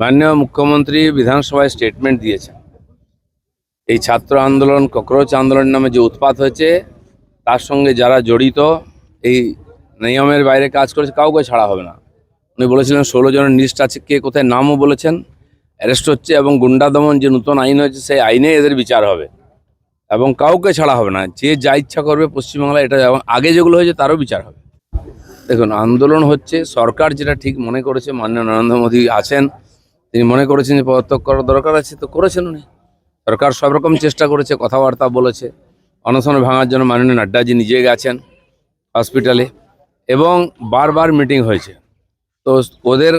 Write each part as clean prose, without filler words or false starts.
মাননীয় মুখ্যমন্ত্রী বিধানসভায় স্টেটমেন্ট দিয়েছেন এই ছাত্র আন্দোলন ককরোচ আন্দোলন নামে যে উৎপাত হয়েছে তার সঙ্গে যারা জড়িত এই নিয়মের বাইরে কাজ করেছে কাউকে ছাড়া হবে না। উনি বলেছিলেন 16 জনের লিস্ট আছে, কে কোথায় নামও বলেছেন, অ্যারেস্ট হচ্ছে এবং গুন্ডা দমন যে নতুন আইন হয়েছে সেই আইনে এদের বিচার হবে এবং কাউকে ছাড়া হবে না। যে যা ইচ্ছা করবে পশ্চিমবাংলায় এটা এবং আগে যেগুলো হয়েছে তারও বিচার হবে। দেখুন, আন্দোলন হচ্ছে, সরকার যেটা ঠিক মনে করেছে, মাননীয় নরেন্দ্র মোদী আছেন, তিনি মনে করেছেন যে পদত্যাগ করার দরকার আছে, তো করেছেন উনি। সরকার সব রকম চেষ্টা করেছে, কথাবার্তা বলেছে, অনশন ভাঙার জন্য মাননীয় নাড্ডাজি নিজে গেছেন হসপিটালে এবং বারবার মিটিং হয়েছে। তো ওদের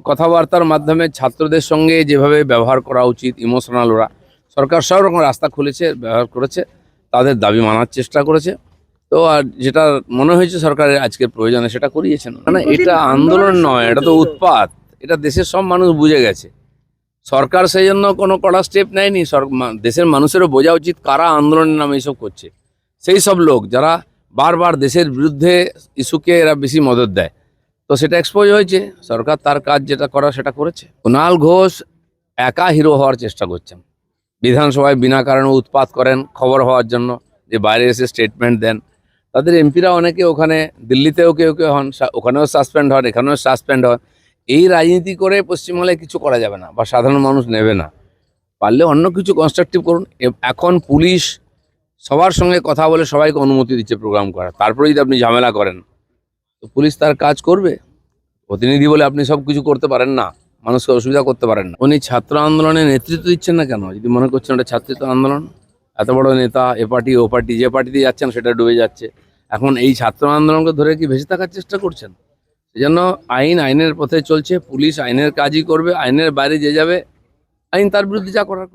কথাবার্তার মাধ্যমে ছাত্রদের সঙ্গে যেভাবে ব্যবহার করা উচিত, ইমোশনাল ওরা, সরকার সব রকম রাস্তা খুলেছে, ব্যবহার করেছে, তাদের দাবি মানার চেষ্টা করেছে। তো আর যেটা মনে হয়েছে সরকারের আজকের প্রয়োজনে সেটা করিয়েছেন। মানে এটা আন্দোলন নয়, এটা তো উৎপাত। এটা দেশের সব মানুষ বুঝে গেছে। সরকার সেই জন্য কোনো কড়া স্টেপ নেয়নি। দেশের মানুষেরও বোঝা উচিত কারা আন্দোলনের নামে এইসব করছে। সেই সব লোক যারা বারবার দেশের বিরুদ্ধে ইস্যুকে এরা বেশি মদত দেয়, তো সেটা এক্সপোজ হয়েছে। সরকার তার কাজ যেটা করা সেটা করেছে। কুণাল ঘোষ একা হিরো হওয়ার চেষ্টা করছেন, বিধানসভায় বিনা কারণে উৎপাত করেন খবর হওয়ার জন্য, যে বাইরে এসে স্টেটমেন্ট দেন। তাদের এমপিরা অনেকে ওখানে দিল্লিতেও কেউ কেউ হন, ওখানেও সাসপেন্ড হন, এখানেও সাসপেন্ড হন। এই রাজনীতি করে পশ্চিমবাংলায় কিছু করা যাবে না বা সাধারণ মানুষ নেবে না। পারলে অন্য কিছু কনস্ট্রাকটিভ করুন। এখন পুলিশ সবার সঙ্গে কথা বলে সবাইকে অনুমতি দিচ্ছে প্রোগ্রাম করার, তারপরে যদি আপনি ঝামেলা করেন তো পুলিশ তার কাজ করবে। প্রতিনিধি বলে আপনি সব কিছু করতে পারেন না, মানুষকে অসুবিধা করতে পারেন না। উনি ছাত্র আন্দোলনে নেতৃত্ব দিচ্ছেন না কেন? যদি মনে করছেন ওটা ছাত্রীত্ব আন্দোলন, এত বড় নেতা, এ পার্টি ও পার্টি, যে পার্টিতে যাচ্ছেন সেটা ডুবে যাচ্ছে। এখন এই ছাত্র আন্দোলনকে ধরে কি ভেসে থাকার চেষ্টা করছেন? সেজন্য আইনের পথে চলছে, পুলিশ আইনের কাজই করবে, আইনের বাইরে যে যাবে আইন তার বিরুদ্ধে যা করার